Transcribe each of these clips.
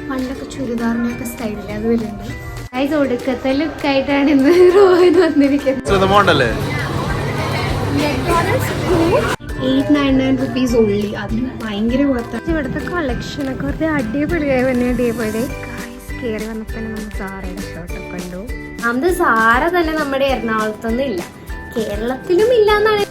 പണ്ടൊക്കെ ചുരിദാറിനൊക്കെ സ്റ്റൈലില്ല അത് വരുന്നുണ്ട്. അത് ഒടുക്കത്തെ ലുക്കായിട്ടാണ് ഇന്ന് റോഹൻ വന്നിരിക്കുന്നത്. 899 rupees ഉള്ളി, അതിന് ഭയങ്കര പുറത്താണ്. ഇവിടുത്തെ കളക്ഷനൊക്കെ വെറുതെ അടിപൊളിയായി തന്നെ അതേപോലെ കയറി വന്നപ്പോൾ നമ്മൾ സാറയുടെ ഷർട്ടൊക്കെ കണ്ടു. അത് സാറ തന്നെ നമ്മുടെ എറണാകുളത്തൊന്നും ഇല്ല, കേരളത്തിലും ഇല്ല എന്നാണ്.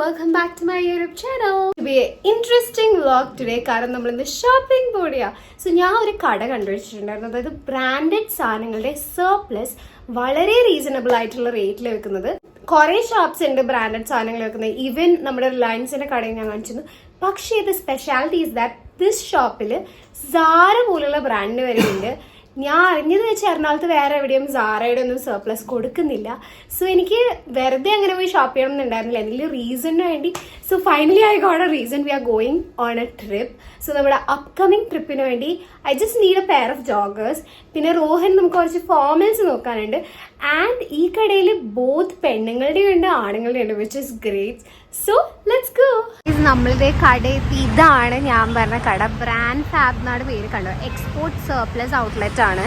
Welcome back to my YouTube channel. It will be an interesting vlog today. കാരണം നമ്മൾ ഇന്ന് ഷോപ്പിംഗ് പോടിയാ. സോ ഞാൻ ഒരു കട കണ്ടുപിടിച്ചിട്ടുണ്ടായിരുന്നു, അതായത് ബ്രാൻഡഡ് സാധനങ്ങളുടെ സർപ്ലസ് വളരെ റീസണബിൾ ആയിട്ടുള്ള റേറ്റിൽ വെക്കുന്നത്. കുറെ ഷോപ്സ് ഉണ്ട് ബ്രാൻഡഡ് സാധനങ്ങൾ വെക്കുന്നത്. ഈവൻ നമ്മുടെ റിലയൻസിന്റെ കടയിൽ ഞാൻ കാണിച്ചിരുന്നു. പക്ഷേ ഇത് സ്പെഷ്യാലിറ്റി ഈസ് ദാറ്റ് ദിസ് ഷോപ്പിൽ സാറ പോലുള്ള ബ്രാൻഡ് വരുന്നുണ്ട്. ഞാൻ അറിഞ്ഞത് വെച്ച് എറണാകുളത്ത് വേറെ എവിടെയും സാറയുടെ ഒന്നും സർപ്ലസ് കൊടുക്കുന്നില്ല. സോ എനിക്ക് വെറുതെ അങ്ങനെ പോയി ഷോപ്പ് ചെയ്യണം എന്നുണ്ടായിരുന്നില്ല, എന്തെങ്കിലും റീസണിന് വേണ്ടി. So finally I got a reason. We are going on a trip. So നമ്മുടെ അപ്കമിങ് ട്രിപ്പിന് വേണ്ടി I just need a pair of joggers. പിന്നെ റോഹൻ നമുക്ക് കുറച്ച് ഫോർമൽസ് നോക്കാനുണ്ട്. ആൻഡ് ഈ കടയിൽ ബോത്ത് പെണ്ണുങ്ങളുടെ ഉണ്ട് ആണുങ്ങളുടെ ഉണ്ട്, which is great. So let's go. ഇത് നമ്മളുടെ കട എത്തി. ഇതാണ് ഞാൻ പറഞ്ഞ കട. ബ്രാൻഡ് ഫാബ് എന്നാണ് പേര്. കണ്ടോ, എക്സ്പോർട്ട് സർപ്ലസ് ഔട്ട്ലെറ്റ് ആണ്.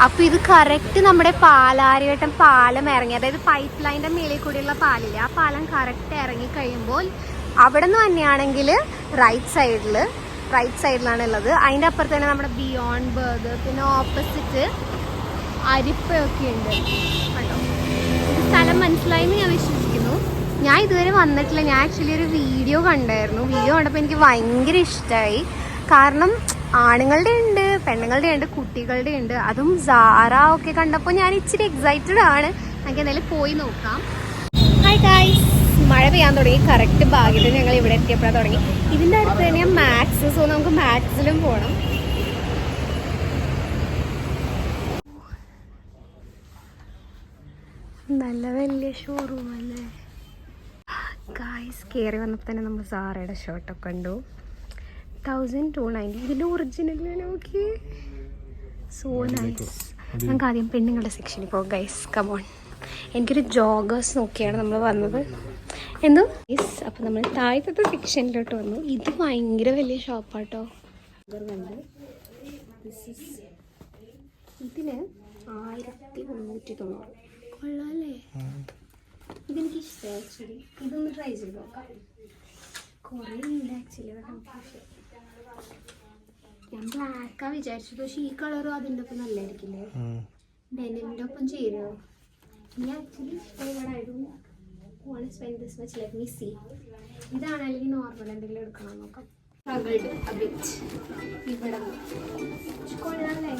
അപ്പോൾ ഇത് കറക്റ്റ് നമ്മുടെ പാലാരിവട്ടം പാലം ഇറങ്ങി, അതായത് പൈപ്പ് ലൈൻ്റെ മേളിൽ കൂടിയുള്ള പാലില്ലേ, ആ പാലം കറക്റ്റ് ഇറങ്ങി കഴിയുമ്പോൾ അവിടെ നിന്ന് തന്നെയാണെങ്കിൽ റൈറ്റ് സൈഡിലാണ് ഉള്ളത്. അതിൻ്റെ അപ്പുറത്ത് തന്നെ നമ്മുടെ ബിയോണ്ട് ബർഗർ, പിന്നെ ഓപ്പോസിറ്റ് അരിപ്പയൊക്കെ ഉണ്ട്. കണ്ടോ, സ്ഥലം മനസ്സിലായെന്ന് ഞാൻ വിശ്വസിക്കുന്നു. ഞാൻ ഇതുവരെ വന്നിട്ടില്ല. ഞാൻ ആക്ച്വലി ഒരു വീഡിയോ കണ്ടായിരുന്നു. വീഡിയോ കണ്ടപ്പോൾ എനിക്ക് ഭയങ്കര ഇഷ്ടമായി. കാരണം ആണുങ്ങളുടെ ഉണ്ട്, പെണ്ണുങ്ങളുടെ ഉണ്ട്, കുട്ടികളുടെ ഉണ്ട്. അതും സാറ ഒക്കെ കണ്ടപ്പോൾ ഞാൻ ഇച്ചിരി എക്സൈറ്റഡ് ആണ്. നമുക്ക് എന്തായാലും പോയി നോക്കാം. ഹായ് ഗായ്സ്, മഴ പെയ്യാൻ തുടങ്ങി. കറക്റ്റ് ഭാഗ്യത്തിൽ ഞങ്ങൾ ഇവിടെ എത്തിയപ്പോഴാണ് തുടങ്ങി. ഇതിൻ്റെ അടുത്ത് തന്നെയാണ് മാക്സ്. സോ നമുക്ക് മാക്സിലും പോകണം. നല്ല വലിയ ഷോറൂം അല്ലേ ഗായ്സ്. കയറി വന്നപ്പോൾ തന്നെ നമ്മൾ സാറയുടെ ഷർട്ടൊക്കെ കണ്ടു. 1290. ഇതിൻ്റെ ഒറിജിനൽ നോക്കി. So nice. നമുക്ക് ആദ്യം പെണ്ണുങ്ങളുടെ സെക്ഷനിൽ പോകും ഗൈസ്. കമോൺ. എനിക്കൊരു ജോഗേഴ്സ് നോക്കിയാണ് നമ്മൾ വന്നത്. എന്തോ യെസ്. അപ്പോൾ നമ്മൾ താഴത്തെ സെക്ഷനിലോട്ട് വന്നു. ഇത് ഭയങ്കര വലിയ ഷോപ്പാട്ടോ. ഇതിന് 1390. കൊള്ളാല്ലേ? ഇതെനിക്ക് ഇഷ്ടമായി ആക്ച്വലി. ഇതൊന്ന് ട്രൈ ചെയ്ത് നോക്കാം. കുറേ ഉണ്ട് ആക്ച്വലി. ഞാൻ ബ്ലാക്കാണ് വിചാരിച്ചത്, പക്ഷേ ഈ കളറും അതിൻ്റെ ഒപ്പം നല്ലതായിരിക്കില്ലേ? ഡെനിമിൻ്റെ ഒപ്പം ചേരുമോ? എനിക്ക് ആക്ച്വലി ഇഷ്ടമായിരുന്നു. ഇതാണ് അല്ലെങ്കിൽ നോർമൽ എന്തെങ്കിലും എടുക്കണം നോക്കാം. ഇവിടെ കൊള്ളാല്ലേ?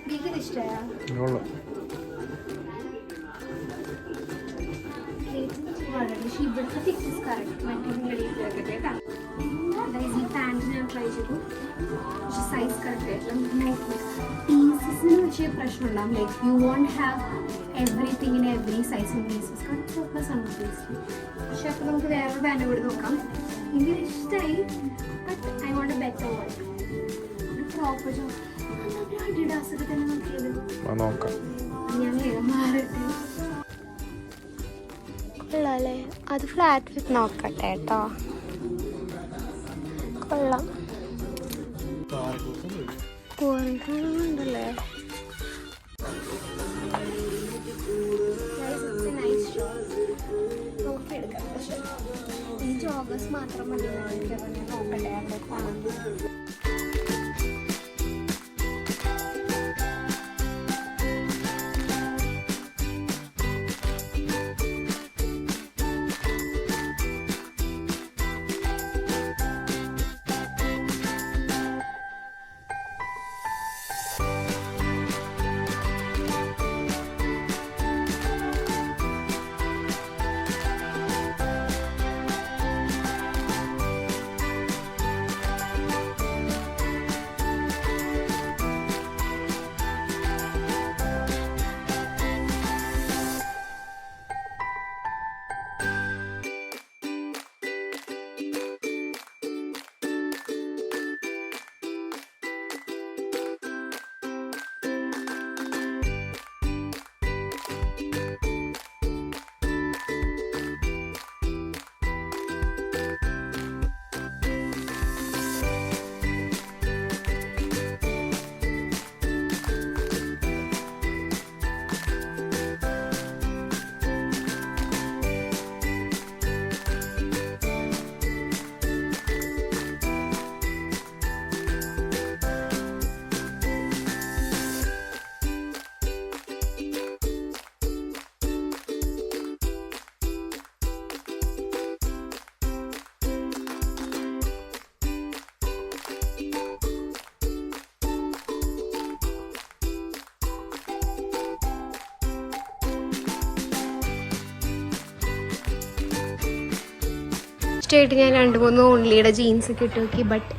എനിക്കിത് ഇഷ്ടമായോ? പക്ഷേ ഇവിടുത്തെ ഫിക്സസ് കറക്റ്റ് മറ്റേ അതായത് ഈ പാൻറ്റ് ഞാൻ ട്രൈ ചെയ്തു, പക്ഷേ സൈസ് കറക്റ്റ് ആയിട്ടില്ല. പീസസിന് പക്ഷേ പ്രശ്നം ഉണ്ടാകും. Like you won't have everything in every size in pieces. Correct surplus ആണ് പീസ്. പക്ഷേ അപ്പോൾ നമുക്ക് വേറൊരു പാൻറ്റ് കൂടി നോക്കാം. എനിക്ക് ഇഷ്ടമായി, but I want a better one. Proper job അഡിഡാസൊക്കെ തന്നെ നോക്കിയത് നോക്കാം. ഞാൻ വേഗം മാറിയിട്ട് കൊള്ളാല്ലേ? അത് ഫ്ലാറ്റ് ഫിറ്റ് നോക്കട്ടെ കേട്ടോ. കൊള്ളാം. ഉണ്ടല്ലേ? നോക്കിയെടുക്കാം. പക്ഷെ ഈ ജോഗേഴ്സ് മാത്രം മതി. നോക്കട്ടെ അവിടെ കാണുന്നത്. ലാസ്റ്റ് ആയിട്ട് ഞാൻ 2-3 ഓൺലിയുടെ ജീൻസ് ഒക്കെ ഇട്ട് നോക്കി. ബട്ട്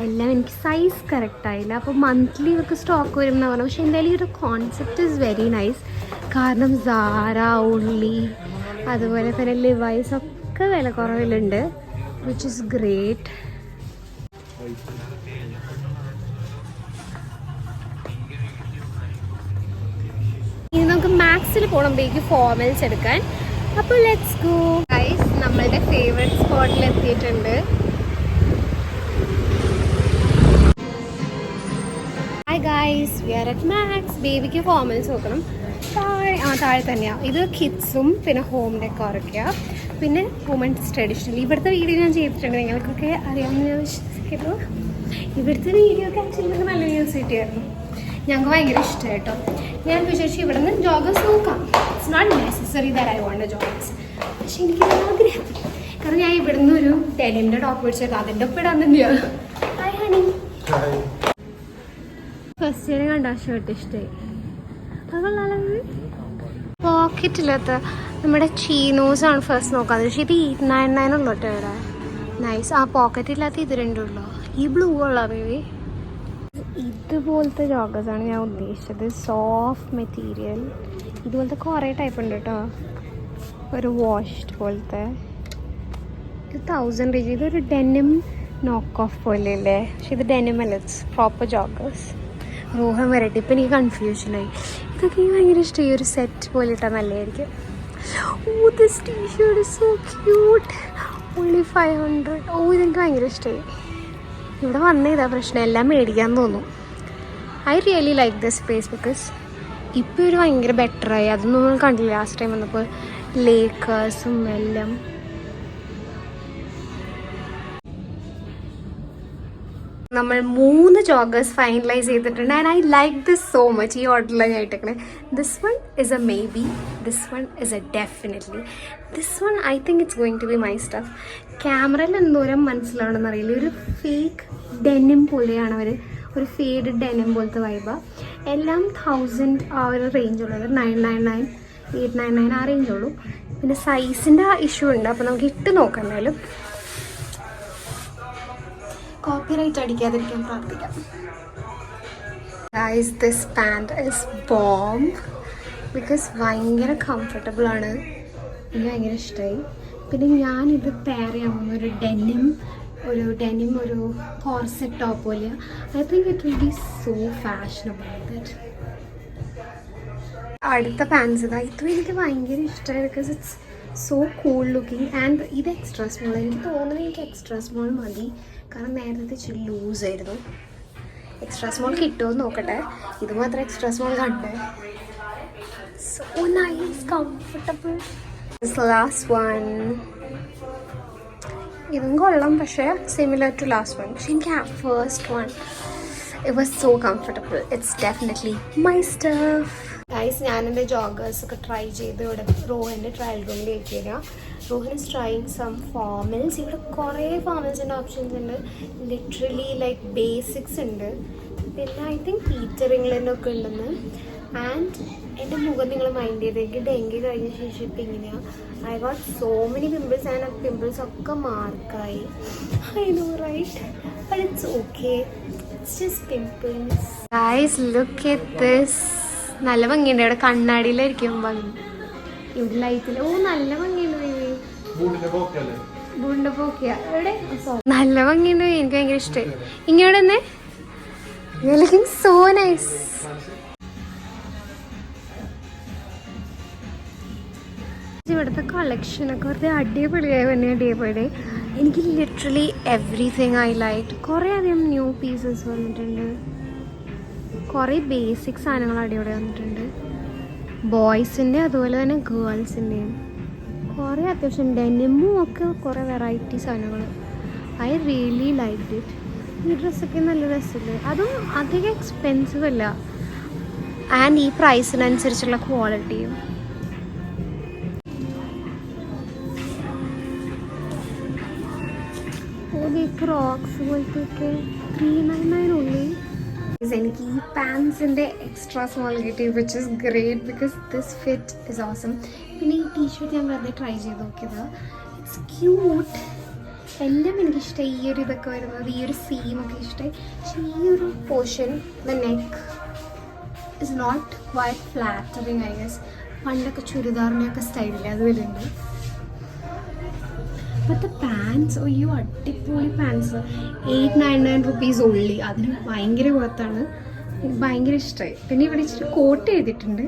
എല്ലാം എനിക്ക് സൈസ് കറക്റ്റ് ആയില്ല. അപ്പോൾ മന്ത്ലി ഇവർക്ക് സ്റ്റോക്ക് വരും എന്ന് പറഞ്ഞു. പക്ഷെ എന്തായാലും ഈ ഒരു കോൺസെപ്റ്റ് ഈസ് വെരി നൈസ്. കാരണം സാര, ഓൺലി, അതുപോലെ തന്നെ ലിവൈസ് ഒക്കെ വില കുറവിലുണ്ട്, വിച്ച് ഇസ് ഗ്രേറ്റ്. ഇനി നമുക്ക് മാക്സിൽ പോകണമെങ്കിൽ ഫോർമൽസ് എടുക്കാൻ. അപ്പോൾ ലെറ്റ്സ് ഗോ ഗൈസ്. നമ്മളുടെ ഫേവറേറ്റ് സ്പോട്ടിൽ എത്തിയിട്ടുണ്ട്. Hi guys, we are at Max. ബേബിക്ക് ഫോർമൽസ് നോക്കണം. താഴെ തന്നെയാണ്. ഇത് കിഡ്സും പിന്നെ ഹോം ഡെക്കോറൊക്കെയാണ്. പിന്നെ വുമൻസ് ട്രഡീഷണൽ. ഇവിടുത്തെ വീഡിയോ ഞാൻ ചെയ്തിട്ടുണ്ട്, നിങ്ങൾക്കൊക്കെ അറിയാമെന്ന് ഞാൻ വിശ്വസിക്കുന്നു. ഇവിടുത്തെ വീഡിയോ ഒക്കെ ആക്ച്വലി നമുക്ക് നല്ല വ്യൂസ് കിട്ടിയായിരുന്നു. ഞങ്ങൾക്ക് ഭയങ്കര ഇഷ്ടമായി കേട്ടോ. ഞാൻ വിചാരിച്ചു ഇവിടെ നിന്ന് ജോഗേഴ്സ് നോക്കാം. It's not necessary that I want joggers. പക്ഷെ എനിക്ക് ആഗ്രഹം, കാരണം ഞാൻ ഇവിടെ നിന്ന് ഒരു ടെലിൻ്റെ ടോപ്പ് പിടിച്ചേക്കാം. അതിൻ്റെ ഒപ്പം ഇടാൻ തന്നെയാണ്. Hi honey. ഫസ്റ്റ് ഇയർ കണ്ട ഷർട്ട് ഇഷ്ടമായി. അത് കൊള്ളാലോ. പോക്കറ്റില്ലാത്ത നമ്മുടെ ചീനോസാണ് ഫസ്റ്റ് നോക്കാതെ. പക്ഷേ ഇത് 899 ഉള്ളൂ കേട്ടോ ഇവിടെ. നൈസ്. ആ പോക്കറ്റില്ലാത്ത ഇത് രണ്ടുള്ളൂ. ഈ ബ്ലൂ ഉള്ള ബേബി. ഇതുപോലത്തെ ജോഗേഴ്സാണ് ഞാൻ ഉദ്ദേശിച്ചത്. Soft material. ഇതുപോലത്തെ കുറേ ടൈപ്പ് ഉണ്ട് കേട്ടോ. ഒരു വാഷ്ഡ് പോലത്തെ. ഇത് 1000 രൂപ. ഇതൊരു ഡെനിം നോക്ക് ഓഫ് പോലെ അല്ലേ, പക്ഷെ ഇത് ഡെനിം അല്ല, ഇറ്റ്സ് പ്രോപ്പർ ജോഗേഴ്സ്. റോഹൻ വരട്ടെ. ഇപ്പം എനിക്ക് കൺഫ്യൂഷനായി. ഇതൊക്കെ എനിക്ക് ഭയങ്കര ഇഷ്ടമായി. ഒരു സെറ്റ് പോലെ ഇട്ടാൽ നല്ലതായിരിക്കും. Oh this t-shirt is so cute. Only 500. Oh ഇതെനിക്ക് ഭയങ്കര ഇഷ്ടമായി. ഇവിടെ വന്ന ഇതാ പ്രശ്നം, എല്ലാം മേടിക്കാൻ തോന്നും. I really like this place because ഇപ്പോൾ ഒരു ഭയങ്കര ബെറ്ററായി. അതൊന്നും നമ്മൾ കണ്ടില്ല ലാസ്റ്റ് ടൈം വന്നപ്പോൾ. ലേക്കേഴ്സും എല്ലാം. നമ്മൾ 3 ജോഗേഴ്സ് ഫൈനലൈസ് ചെയ്തിട്ടുണ്ട്. And I like this so much. ഈ ഓർഡറിലാണ് ഞാൻ ഇട്ടേക്കണേ. This one is a maybe, this one is a definitely, this one I think it's going to be my stuff. ക്യാമറയിൽ എന്തോരം മനസ്സിലാവണമെന്ന് അറിയില്ല. ഒരു ഫേക്ക് ഡെനിം പോലെയാണ് അവർ. ഒരു ഫേഡ് ഡെനിം പോലത്തെ വൈബാണ്. എല്ലാം 1000 ആ ഒരു റേഞ്ചുള്ളത്. 999, 899 ആ റേഞ്ചുള്ളൂ. പിന്നെ സൈസിൻ്റെ ഇഷ്യൂ ഉണ്ട്. അപ്പോൾ നമുക്ക് ഇട്ട് നോക്കാം. എന്തായാലും കോപ്പിറൈറ്റ് അടിക്കാതിരിക്കാൻ പ്രാർത്ഥിക്കാം. Guys, this pant is bomb because ഭയങ്കര കംഫർട്ടബിൾ ആണ്. എനിക്ക് ഭയങ്കര ഇഷ്ടമായി. പിന്നെ ഞാനിത് പെയർ ചെയ്യാവുന്ന ഒരു ഡെനിം ഒരു കോർസെറ്റ് ടോപ്പ് പോലെ. I think it will be so fashionable. That അടുത്ത പാൻസ് ഇതാ. ഇതും എനിക്ക് ഭയങ്കര ഇഷ്ടമായി because it's so cool looking. And ഇത് എക്സ്ട്രാ സ്മോൾ. എനിക്ക് തോന്നുന്നത് എനിക്ക് എക്സ്ട്രാ സ്മോൾ മതി, കാരണം നേരത്തെ ഇച്ചിരി ലൂസായിരുന്നു. എക്സ്ട്രാ സ്മോൾ കിട്ടുമെന്ന് നോക്കട്ടെ. ഇത് മാത്രം എക്സ്ട്രാ സ്മോൾ കണ്ടേ. So nice, comfortable. Last one. ഇതും കൊള്ളാം, പക്ഷേ സിമിലർ ടു ലാസ്റ്റ് വൺ. പക്ഷെ എനിക്ക് first one it was so comfortable. It's definitely my stuff. Guys, ഞാനെൻ്റെ ജോഗേഴ്സൊക്കെ ട്രൈ ചെയ്ത് ഇവിടെ റോഹൻ്റെ ട്രയൽ റൂമിലേക്ക് വരിക. Rohan is trying some formals. ഇവിടെ കുറേ ഫോർമൽസിൻ്റെ ഓപ്ഷൻസ് ഉണ്ട്. ലിറ്ററലി ലൈക്ക് ബേസിക്സ് ഉണ്ട്. പിന്നെ ഐ തിങ്ക് പീറ്റർ ഇംഗ്ലണ്ടൊക്കെ ഉണ്ടെന്ന്. ആൻഡ് എൻ്റെ മുഖം നിങ്ങൾ മൈൻഡ് ചെയ്തെങ്കിൽ ഡെങ്കി കഴിഞ്ഞ ശേഷം ഇപ്പം ഇങ്ങനെയാണ്. I got so many pimples. And ആ പിമ്പിൾസ് ഒക്കെ മാർക്കായി. I know right, but it's okay. It's just pimples. Guys, look at this. നല്ല ഭംഗിയുണ്ട്. ഇവിടെ കണ്ണാടിയിലായിരിക്കും ഭംഗി. ഇവിടെ ലൈറ്റിൽ. ഓ നല്ല ഭംഗിയുണ്ട്. ബൂണ്ടിന്റെ പോക്കിയാ ഇവിടെ. നല്ല ഭംഗിയുണ്ട്. എനിക്ക് ഭയങ്കര ഇഷ്ടമായി. ഇങ്ങോട്ട് തന്നെ ലുക്കിംഗ് സോ നൈസ്. ഇവിടുത്തെ കളക്ഷനൊക്കെ വെറുതെ അടിപൊളിയായി തന്നെ. ഡേ ബൈ ഡേ എനിക്ക് ലിറ്ററലി എവറിതിങ് ഐ ലൈക്ക്. കുറേ അധികം ന്യൂ പീസസ് വന്നിട്ടുണ്ട്. കുറേ ബേസിക് സാധനങ്ങൾ അടിപൊളി വന്നിട്ടുണ്ട്. ബോയ്സിൻ്റെ അതുപോലെ തന്നെ ഗേൾസിൻ്റെയും കുറേ അത്യാവശ്യം ഡെനിമും ഒക്കെ കുറേ വെറൈറ്റി സാധനങ്ങൾ. I really like it. ഈ ഡ്രസ്സൊക്കെ നല്ല രസമില്ലേ. അതും അധികം എക്സ്പെൻസീവ് അല്ല. ആൻഡ് ഈ പ്രൈസിനനുസരിച്ചുള്ള ക്വാളിറ്റിയും. ക്രോക്സ് പോലത്തെയൊക്കെ 399 ഉള്ളി. എനിക്ക് ഈ പാൻസിൻ്റെ എക്സ്ട്രാ സ്മോൾ കിട്ടി, which is great because this fit is awesome. പിന്നെ ഈ ടീഷർട്ട് ഞാൻ വെറുതെ ട്രൈ ചെയ്ത് നോക്കിയത്. It's cute. എല്ലാം എനിക്കിഷ്ടമായി. ഈ ഒരു ഇതൊക്കെ വരുന്നത്, ഈ ഒരു സീമൊക്കെ ഇഷ്ടമായി. പക്ഷെ ഈ ഒരു portion, the neck is not quite flattering I guess. പണ്ടൊക്കെ ചുരിദാറിൻ്റെയൊക്കെ സ്റ്റൈലില്ല, അത് വരുന്നുണ്ട്. ഇപ്പോഴത്തെ പാൻസ്, അയ്യോ അടിപൊളി പാൻസ്, 899 rupees ഉള്ളി. അതിന് ഭയങ്കര പുറത്താണ്, എനിക്ക് ഭയങ്കര ഇഷ്ടമായി. പിന്നെ ഇവിടെ ഇച്ചിരി കോട്ട് എഴുതിയിട്ടുണ്ട്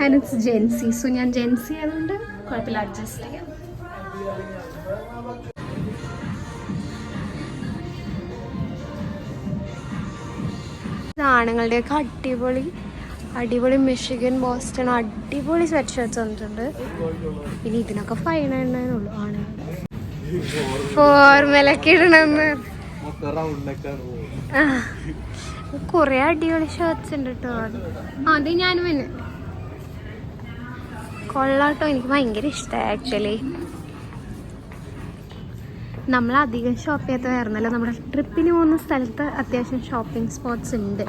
ആൻഡ് ഇറ്റ്സ് ജെൻസി. സോ ഞാൻ ജെൻസി ആയതുകൊണ്ട് കുഴപ്പമില്ല, അഡ്ജസ്റ്റ് ചെയ്യാം. ആണുങ്ങളുടെയൊക്കെ അടിപൊളി അടിപൊളി മിഷിഗൻ, ബോസ്റ്റൺ അടിപൊളി സ്വെറ്റ് ഷർട്ട്സ് വന്നിട്ടുണ്ട്. ഇനി ഇതിനൊക്കെ 599 ഉള്ളൂ ആണുങ്ങളുടെ. ഫോർമലൊക്കെ ഇടണമെന്ന് കുറേ അടിപൊളി ഷർട്ട്സ് ഉണ്ട് കേട്ടോ. അത് ഞാൻ പിന്നെ കൊള്ളാട്ടോ, എനിക്ക് ഭയങ്കര ഇഷ്ടമായി ആക്ച്വലി. നമ്മളധികം ഷോപ്പ് ചെയ്യാത്തതായിരുന്നല്ലോ, നമ്മുടെ ട്രിപ്പിന് പോകുന്ന സ്ഥലത്ത് അത്യാവശ്യം ഷോപ്പിംഗ് സ്പോട്ട്സ് ഉണ്ട്.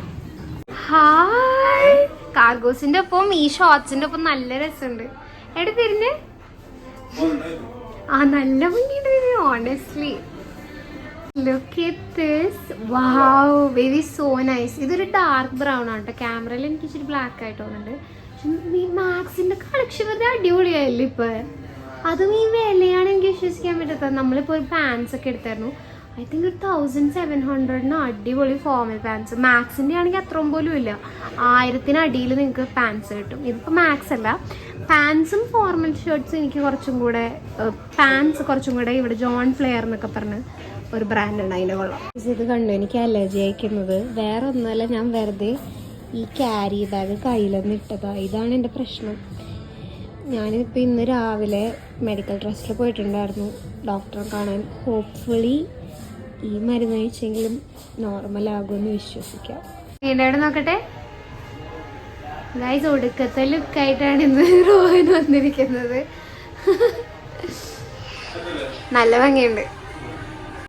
ഹായ്, കാർഗോസിന്റെ ഒപ്പം ഈ ഷോർട്സിന്റെ ഒപ്പം നല്ല രസമുണ്ട്. എവിടെ തിരിഞ്ഞ് നല്ല ഭംഗിയുണ്ട് honestly. Look at this, wow, very so nice. ഇതൊരു ഡാർക്ക് ബ്രൗൺ ആണ് കേട്ടോ, ക്യാമറയിൽ എനിക്ക് ഇച്ചിരി ബ്ലാക്ക് ആയിട്ട് തോന്നുന്നുണ്ട്. പക്ഷെ ഈ മാക്സിന്റെ കളക്ഷൻ വെറുതെ അടിപൊളിയായില്ലേ ഇപ്പൊ. അതും ഈ വിലയാണ് എനിക്ക് വിശ്വസിക്കാൻ പറ്റാത്തത്. നമ്മളിപ്പോൾ ഒരു പാൻസ് ഒക്കെ എടുത്തായിരുന്നു, ഐ തിങ്ക് 1700 അടിപൊളി ഫോമൽ പാൻസ്. മാക്സിൻ്റെ ആണെങ്കിൽ അത്രയും പോലും ഇല്ല, 1000 അടിയിൽ നിങ്ങൾക്ക് പാൻസ് കിട്ടും. ഇതിപ്പോൾ മാക്സ് അല്ല, പാൻസും ഫോർമൽ ഷർട്ട്സും എനിക്ക് കുറച്ചും കൂടെ, പാൻസ് കുറച്ചും കൂടെ ഇവിടെ ജോൺ ഫ്ലെയർ എന്നൊക്കെ പറഞ്ഞ് ഒരു ബ്രാൻഡ് ഉണ്ട്, അതിൻ്റെ കൊള്ളാം. ഇത് കണ്ടു, എനിക്ക് അലർജി അയക്കുന്നത് വേറെ ഒന്നുമല്ല, ഞാൻ വെറുതെ ഈ ക്യാരി ബാഗ് കയ്യിലൊന്നും ഇട്ടതാണ്. ഇതാണ് എൻ്റെ പ്രശ്നം. ഞാനിപ്പോൾ ഇന്ന് രാവിലെ മെഡിക്കൽ ട്രസ്റ്റിൽ പോയിട്ടുണ്ടായിരുന്നു ഡോക്ടറെ കാണാൻ. ഹോപ്പ്ഫുള്ളി ഈ മരുന്ന് കഴിച്ചെങ്കിലും നോർമലാകുമെന്ന് വിശ്വസിക്കാം. ഇവിടെ നോക്കട്ടെ ഗൈസ്, ഒടുക്കത്തെ ലുക്കായിട്ടാണ് ഇന്ന് റോഹൻ വന്നിരിക്കുന്നത്. നല്ല ഭംഗിയുണ്ട്.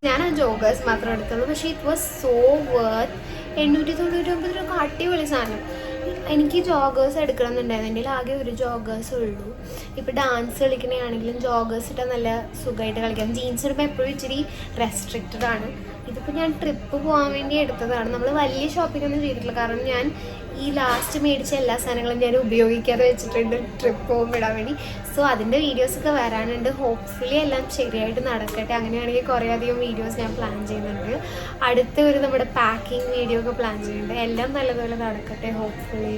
ഞാൻ ആ ജോഗേഴ്സ് മാത്രം എടുത്തുള്ളൂ, പക്ഷേ ഇറ്റ് വാസ് സോ വർത്ത്. 899 രൂപ അടിപൊളി സാധനം. എനിക്ക് ജോഗേഴ്സ് എടുക്കണം എന്നുണ്ടായിരുന്നു, എൻ്റെ ആകെ ഒരു ജോഗേഴ്സ് ഉള്ളൂ. ഇപ്പോൾ ഡാൻസ് കളിക്കണമെങ്കിലും ജോഗേഴ്സ് ഇട്ടാൽ നല്ല സുഖമായിട്ട് കളിക്കാം. ജീൻസ് ഇടുമ്പോൾ എപ്പോഴും ഇച്ചിരി റെസ്ട്രിക്റ്റഡ് ആണ്. ഇതിപ്പോൾ ഞാൻ ട്രിപ്പ് പോകാൻ വേണ്ടി എടുത്തതാണ്. നമ്മൾ വലിയ ഷോപ്പിംഗ് ഒന്നും ചെയ്തിട്ടില്ല, കാരണം ഞാൻ ഈ ലാസ്റ്റ് മേടിച്ച എല്ലാ സാധനങ്ങളും ഞാൻ ഉപയോഗിക്കാതെ വെച്ചിട്ടുണ്ട് ട്രിപ്പ് പോകുമ്പോൾ ഇടാൻ വേണ്ടി. സോ അതിൻ്റെ വീഡിയോസൊക്കെ വരാനുണ്ട്. ഹോപ്പ്ഫുള്ളി എല്ലാം ശരിയായിട്ട് നടക്കട്ടെ. അങ്ങനെയാണെങ്കിൽ കുറേ അധികം വീഡിയോസ് ഞാൻ പ്ലാൻ ചെയ്യുന്നുണ്ട്. അടുത്ത ഒരു നമ്മുടെ പാക്കിംഗ് വീഡിയോ ഒക്കെ പ്ലാൻ ചെയ്യുന്നുണ്ട്. എല്ലാം നല്ലതുപോലെ നടക്കട്ടെ ഹോപ്പ്ഫുള്ളി.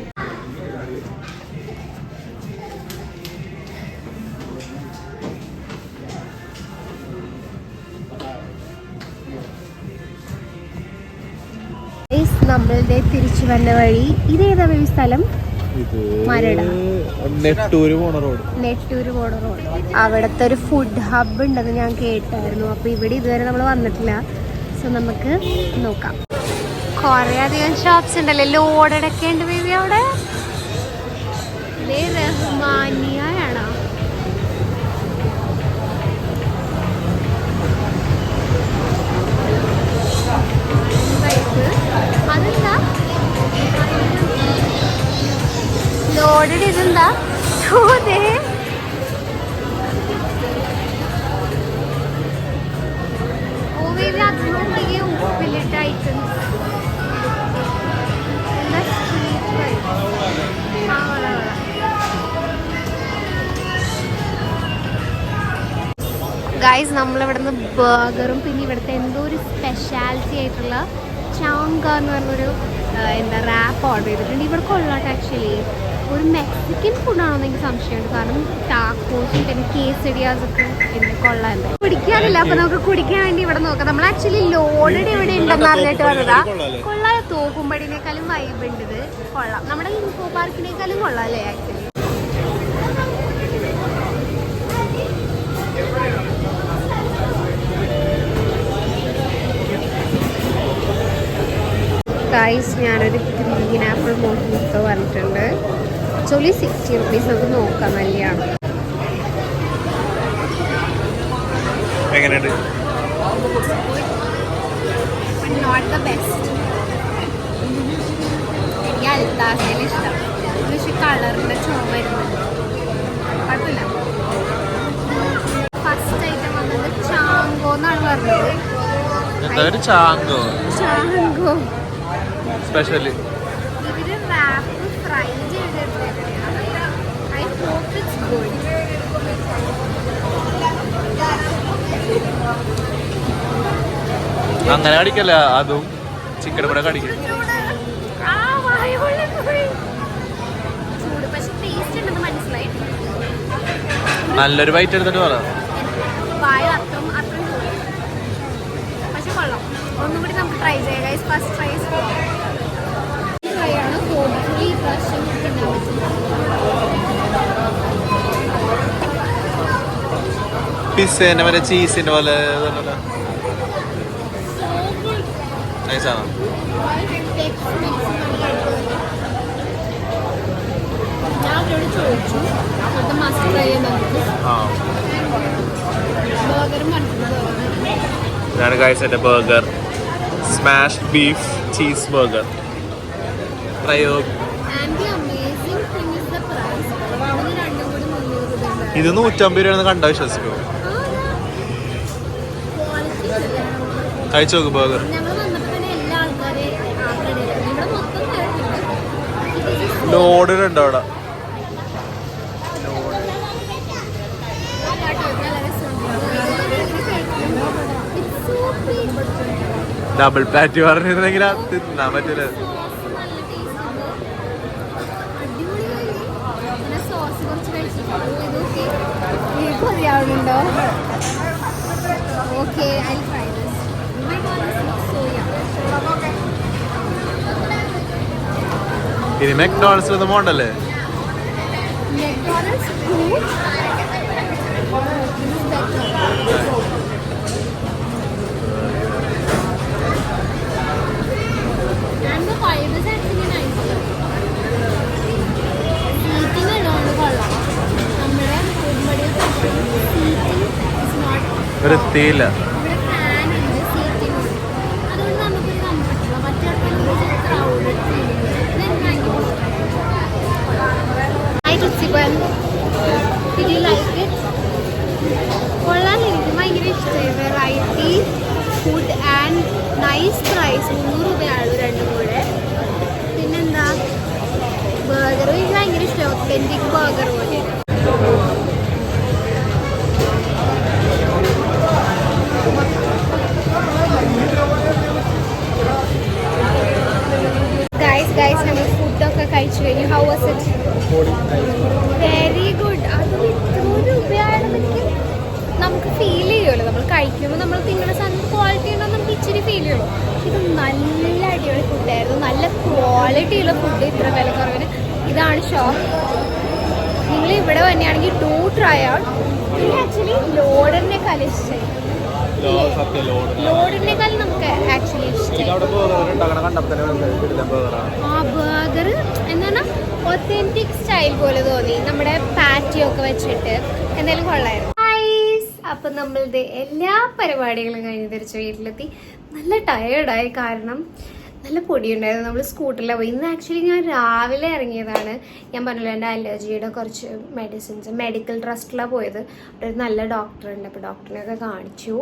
നമ്മളുടെ തിരിച്ചു വന്ന വഴി ഇതേതാ ഈ സ്ഥലം? മരട, നെട്ടൂര് പോണ റോഡ്. അവിടുത്തെ ഒരു ഫുഡ് ഹബ് ഉണ്ടെന്ന് ഞാൻ കേട്ടായിരുന്നു. അപ്പൊ ഇവിടെ ഇതുവരെ നമ്മൾ വന്നിട്ടില്ല. സോ നമുക്ക് നോക്കാം. കൊറേ അധികം ഷോപ്സ് ഉണ്ടല്ലേ, ലോഡഡ് ഒക്കെ ഉണ്ട് ബേബി. അവിടെ റഹ്മാനിയാണോ? അതെന്താ ലോഡഡ്? ഇതെന്താ? അതെ, ഉപ്പിലിട്ട ഐറ്റംസ്. ഗൈസ്, നമ്മളിവിടുന്ന് ബർഗറും പിന്നെ ഇവിടുത്തെ എന്തോ ഒരു സ്പെഷ്യാലിറ്റി ആയിട്ടുള്ള ചാങ്ക എന്ന് പറഞ്ഞൊരു റാപ്പ് ഓർഡർ ചെയ്തിട്ടുണ്ട്. ഇവിടെ കൊള്ളാട്ടെ. ആക്ച്വലി ഒരു മെക്സിക്കൻ ഫുഡാണെന്ന് എനിക്ക് സംശയമുണ്ട്, കാരണം ടാക്കോസും പിന്നെ കേസഡിയാസൊക്കെ എനിക്ക് കൊള്ളാൻ കുടിക്കാറില്ല. അപ്പൊ നമുക്ക് കുടിക്കാൻ വേണ്ടി ഇവിടെ നോക്കാം. നമ്മൾ ആക്ച്വലി ലോഡഡ് ഇവിടെ ഉണ്ടെന്ന് അറിഞ്ഞിട്ട് വന്നതാ. കൊള്ളാം, തോക്കുംപടിനേക്കാളും വൈബ് ഉണ്ട്. ഇത് കൊള്ളാം, നമ്മുടെ ഇൻഫോ പാർക്കിനേക്കാളും കൊള്ളാം അല്ലേ ആക്ച്വലി. ഗൈസ്, ഞാനൊരു ഗ്രീൻ ആപ്പിൾ മോഹിത്തോ പറഞ്ഞിട്ടുണ്ട്. Actually 60 rupees. നമുക്ക് നോക്കാം, നല്ലതാണ്. Not the best. എനിക്ക് അൽത്താസയിൽ ഇഷ്ടം, പക്ഷെ കളറിൻ്റെ ചുവ വരുന്നുണ്ട്. കുഴപ്പമില്ല. ഫസ്റ്റ് ഐറ്റം വന്നത് ചാങ്കോ ചാങ്കോ സ്പെഷ്യലി ഇവര് റാപ്പ് ഫ്രൈ ചെയ്തിട്ട് ഐ ഹോപ്പ് ഇറ്റ്സ് ഗുഡ്. അങ്ങനെ കടിക്കല്ല, അതും ചിക്കൻ കൂടെ കടിക്കും. ചൂട് പക്ഷെ ടേസ്റ്റ് ഉണ്ടെന്ന് മനസ്സിലായി. നല്ലൊരു ബൈറ്റ് എടുത്തിട്ട് പറ. വായ അത്രയും ചൂട് പക്ഷെ കൊള്ളാം. ഒന്നുകൂടി നമുക്ക് ട്രൈ ചെയ്യാം. ഫസ്റ്റ് ട്രൈ ആണ്. ഹോപ്പ്ഫുള്ളി ഈ പ്രാവശ്യം തിന്നാൻ പറ്റും. പിസ്സേന്റെ പോലെ ചീസിന്റെ പോലെ നൈസാണോ? ഞാൻ അവരോട് ചോദിച്ചു മസ്റ്റ് ട്രൈ ചെയ്യുന്നത്. ബർഗറും ഇതാണ് ഗൈസ് എന്റെ burger, smash beef cheese burger. Try ചെയ്തോ. ഇത് 150 രൂപ കണ്ട വിശ്വസിക്കോ? കഴിച്ചു നോക്ക് ബർഗർ. ലോഡിനുണ്ട് അവിടെ. ഡബിൾ പാറ്റി പറഞ്ഞിരുന്നെങ്കിൽ തിന്നാൻ പറ്റൂല. ഇനി മെക്ഡോണൽസിൽ പോണ്ടല്ലേ? വൃത്തിയില്ല. ഭയങ്കര ഇഷ്ടമായി. Variety food and nice price. 300 രൂപയാണ് രണ്ടും കൂടെ. പിന്നെന്താ ബർഗർ എനിക്ക് ഭയങ്കര ഇഷ്ടമായി. ഒത്തൻറ്റിക് ബർഗർ പോലെ. ഗൈസ് നമ്മൾ ഫുഡൊക്കെ കഴിച്ചു കഴിഞ്ഞു. How was it? Very good. അത് 100 രൂപയാണെന്നൊക്കെ നമുക്ക് ഫീൽ ചെയ്യുമല്ലോ. നമ്മൾ കഴിക്കുമ്പോൾ നമ്മൾ തിന്നുന്ന സാധനം ക്വാളിറ്റി ഉണ്ടോ നമുക്ക് ഇച്ചിരി ഫീൽ ചെയ്യുള്ളൂ. ഇത് നല്ല അടിപൊളി ഫുഡായിരുന്നു. നല്ല ക്വാളിറ്റിയുള്ള ഫുഡ് ഇത്ര വില കുറവിന്. ഇതാണ് ഷോപ്പ്. നിങ്ങൾ ഇവിടെ തന്നെയാണെങ്കിൽ ഡു ട്രൈ ഔട്ട്. എനിക്ക് ആക്ച്വലി ലോഡിനേക്കാൾ ഇഷ്ടമായി. ലോഡിനേക്കാൾ നമുക്ക് ആക്ച്വലി ഇഷ്ടമായി. ആ ബർഗർ എന്താണ് ഒത്തൻറ്റിക് സ്റ്റൈൽ പോലെ തോന്നി. നമ്മുടെ പാറ്റിയൊക്കെ വെച്ചിട്ട് എന്തായാലും കൊള്ളായിരുന്നു. അപ്പം നമ്മളുടെ എല്ലാ പരിപാടികളും കഴിഞ്ഞ് തിരിച്ച് വീട്ടിലെത്തി. നല്ല ടയേർഡായി. കാരണം നല്ല പൊടിയുണ്ടായിരുന്നു. നമ്മൾ സ്കൂട്ടറിലാണ് പോയി. ഇന്ന് ആക്ച്വലി ഞാൻ രാവിലെ ഇറങ്ങിയതാണ്. ഞാൻ പറഞ്ഞല്ലോ എൻ്റെ അലർജിയുടെ കുറച്ച് മെഡിസിൻസ് മെഡിക്കൽ ട്രസ്റ്റിലാണ് പോയത്. അവിടെ ഒരു നല്ല ഡോക്ടറുണ്ട്. അപ്പോൾ ഡോക്ടറിനെയൊക്കെ കാണിച്ചു.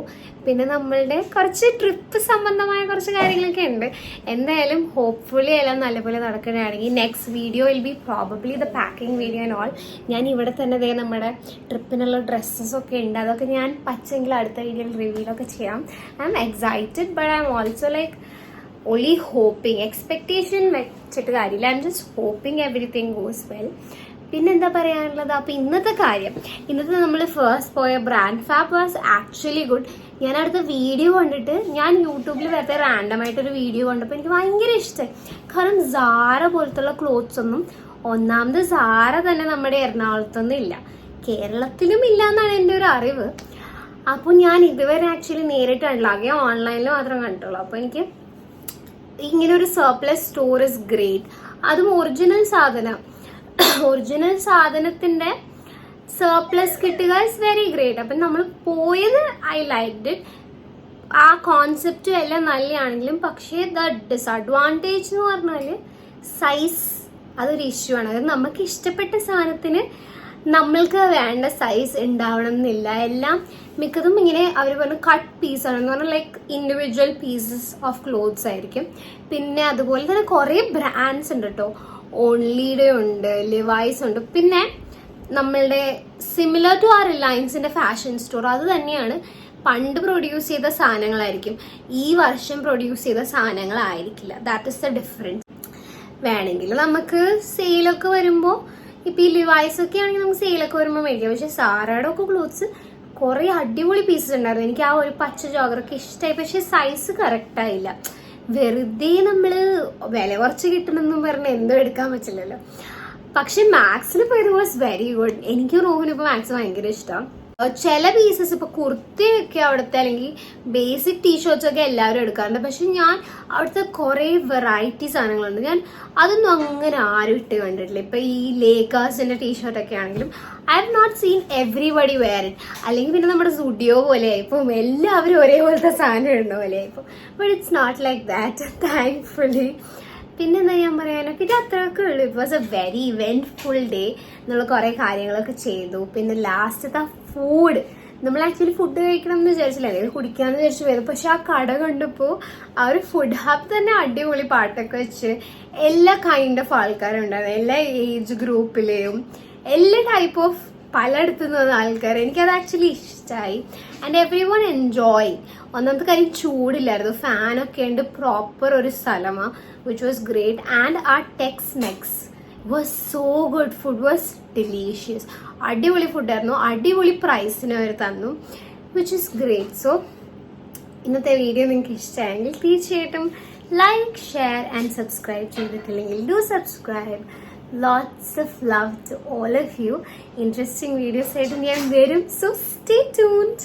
പിന്നെ നമ്മളുടെ കുറച്ച് ട്രിപ്പ് സംബന്ധമായ കുറച്ച് കാര്യങ്ങളൊക്കെ ഉണ്ട്. എന്തായാലും ഹോപ്പ്ഫുള്ളി എല്ലാം നല്ലപോലെ നടക്കുകയാണെങ്കിൽ next video will be probably the packing video and all. ഞാൻ ഇവിടെ തന്നെ നമ്മുടെ ട്രിപ്പിനുള്ള ഡ്രസ്സസൊക്കെ ഉണ്ട്. അതൊക്കെ ഞാൻ പച്ചെങ്കിൽ അടുത്ത വീഡിയോയിൽ റിവ്യൂലൊക്കെ ചെയ്യാം. I am excited but I am also like only hoping. Expectation വെച്ചിട്ട് കാര്യമില്ല. I am just hoping everything goes well. പിന്നെന്താ പറയാനുള്ളത്? അപ്പോൾ ഇന്നത്തെ നമ്മൾ ഫസ്റ്റ് പോയ brand fab was actually good. ഞാൻ അടുത്ത വീഡിയോ കണ്ടിട്ട് ഞാൻ യൂട്യൂബിൽ വെറുതെ റാൻഡമായിട്ടൊരു വീഡിയോ കണ്ടപ്പോൾ എനിക്ക് ഭയങ്കര ഇഷ്ടമായി. കാരണം സാര പോലത്തുള്ള ക്ലോത്ത്സ് ഒന്നും ഒന്നാമത് സാര തന്നെ നമ്മുടെ എറണാകുളത്തൊന്നും ഇല്ല, കേരളത്തിലും ഇല്ല എന്നാണ് എൻ്റെ ഒരു അറിവ്. അപ്പോൾ ഞാൻ ഇതുവരെ ആക്ച്വലി നേരിട്ട് കണ്ടില്ല, ആകെ ഓൺലൈനിൽ മാത്രം കണ്ടിട്ടുള്ളൂ. അപ്പോൾ എനിക്ക് ഇങ്ങനെ ഒരു സർപ്ലസ് സ്റ്റോർ ഇസ് ഗ്രേറ്റ്. അതും ഒറിജിനൽ സാധനത്തിന്റെ സർപ്ലസ് കിട്ടുക ഇസ് വെരി ഗ്രേറ്റ്. അപ്പം നമ്മൾ പോയത് ഐ ലൈക്ഡ് ഇറ്റ്. ആ കോൺസെപ്റ്റും എല്ലാം നല്ലതാണെങ്കിലും പക്ഷേ ദ ഡിസഡ്വാൻറ്റേജ് എന്ന് പറഞ്ഞാൽ സൈസ് അതൊരു ഇഷ്യൂ ആണ്. അത് നമുക്ക് ഇഷ്ടപ്പെട്ട സാധനത്തിന് നമ്മൾക്ക് വേണ്ട സൈസ് ഉണ്ടാവണം എന്നില്ല. എല്ലാം മിക്കതും ഇങ്ങനെ അവർ പറഞ്ഞ കട്ട് പീസ് ആണെന്ന് പറഞ്ഞാൽ like individual pieces of clothes ആയിരിക്കും. പിന്നെ അതുപോലെ തന്നെ കുറേ ബ്രാൻഡ്സ് ഉണ്ട് കേട്ടോ. ഓൺലിയുടെ ഉണ്ട്, ലിവൈസ് ഉണ്ട്, പിന്നെ നമ്മളുടെ സിമിലർ ടു ആ റിലയൻസിന്റെ ഫാഷൻ സ്റ്റോർ അത് തന്നെയാണ്. പണ്ട് പ്രൊഡ്യൂസ് ചെയ്ത സാധനങ്ങളായിരിക്കും, ഈ വർഷം പ്രൊഡ്യൂസ് ചെയ്ത സാധനങ്ങളായിരിക്കില്ല. That is the difference. വേണമെങ്കിൽ നമുക്ക് സെയിലൊക്കെ വരുമ്പോൾ ഇപ്പം ഈ ലിവൈസ് ഒക്കെ ആണെങ്കിൽ നമുക്ക് സെയിലൊക്കെ വരുമ്പോൾ മേടിക്കാം. പക്ഷെ സാറയുടെ ഒക്കെ ക്ലോത്ത്സ് കുറേ അടിപൊളി പീസസ് ഉണ്ടായിരുന്നു. എനിക്ക് ആ ഒരു പച്ച ജോഗറൊക്കെ ഇഷ്ടമായി. പക്ഷെ സൈസ് കറക്റ്റായില്ല. വെറുതെ നമ്മൾ വില കുറച്ച് കിട്ടണമെന്നും പറഞ്ഞ് എന്തോ എടുക്കാൻ പറ്റില്ലല്ലോ. പക്ഷെ മാക്സിൽ പോയത് വാസ് വെരി ഗുഡ്. എനിക്ക് റോഹിന് ഇപ്പോൾ മാക്സ് ഭയങ്കര ഇഷ്ടമാണ്. ചില പീസസ് ഇപ്പൊ കുർത്തിയൊക്കെ അവിടുത്തെ അല്ലെങ്കിൽ ബേസിക് ടീഷർട്സ് ഒക്കെ എല്ലാവരും എടുക്കാറുണ്ട്. പക്ഷെ ഞാൻ അവിടുത്തെ കുറെ വെറൈറ്റി സാധനങ്ങളുണ്ട്. ഞാൻ അതൊന്നും അങ്ങനെ ആരും ഇട്ട് കണ്ടിട്ടില്ല. ഇപ്പൊ ഈ ലേക്കേഴ്സിന്റെ ടീഷർട്ടൊക്കെ ആണെങ്കിലും I have not seen everybody wear it. അല്ലെങ്കിൽ പിന്നെ നമ്മുടെ സ്റ്റുഡിയോ പോലെ ആയിപ്പോൾ എല്ലാവരും ഒരേപോലത്തെ സാധനം ഇടുന്ന പോലെ ആയിപ്പോൾ. But it's not like that, thankfully. പിന്നെന്താ ഞാൻ പറയാനോ, പിന്നെ അത്രയൊക്കെ ഉള്ളൂ. It was a very eventful day. നമ്മൾ കുറെ കാര്യങ്ങളൊക്കെ ചെയ്തു. പിന്നെ ലാസ്റ്റത്തെ ഫുഡ്, നമ്മൾ ആക്ച്വലി ഫുഡ് കഴിക്കണം എന്ന് വിചാരിച്ചില്ല, അല്ലെങ്കിൽ കുടിക്കാന്ന് വിചാരിച്ചു വരും. പക്ഷെ ആ കട കണ്ടപ്പോൾ ആ ഒരു ഫുഡ് ഹബ് തന്നെ അടിപൊളി പാട്ടൊക്കെ വെച്ച് എല്ലാ കൈൻഡ് ഓഫ് ആൾക്കാരും ഉണ്ടായിരുന്നു. എല്ലാ ഏജ് ഗ്രൂപ്പിലെയും എല്ലാ ടൈപ്പ് ഓഫ് പലയിടത്തു നിന്ന് ആൾക്കാർ. എനിക്കത് ആക്ച്വലി ഇഷ്ടമായി. And every one enjoy. ഒന്നാമത്തെ കാര്യം ചൂടില്ലായിരുന്നു, ഫാനൊക്കെ ഉണ്ട്, പ്രോപ്പർ ഒരു സ്ഥലമാണ്, വിച്ച് വാസ് ഗ്രേറ്റ്. ആൻഡ് ആ Tex Mex was so good. Food was delicious. അടിപൊളി ഫുഡായിരുന്നു, അടിപൊളി പ്രൈസിന് അവർ തന്നു, വിച്ച് ഇസ് ഗ്രേറ്റ്. സോ ഇന്നത്തെ വീഡിയോ നിങ്ങൾക്ക് ഇഷ്ടമായെങ്കിൽ തീർച്ചയായിട്ടും ലൈക്ക്, ഷെയർ ആൻഡ് സബ്സ്ക്രൈബ് ചെയ്തിട്ടില്ലെങ്കിൽ do subscribe. Lots of love to all of you. Interesting videos ആയിട്ട് ഞാൻ വരും. So stay tuned.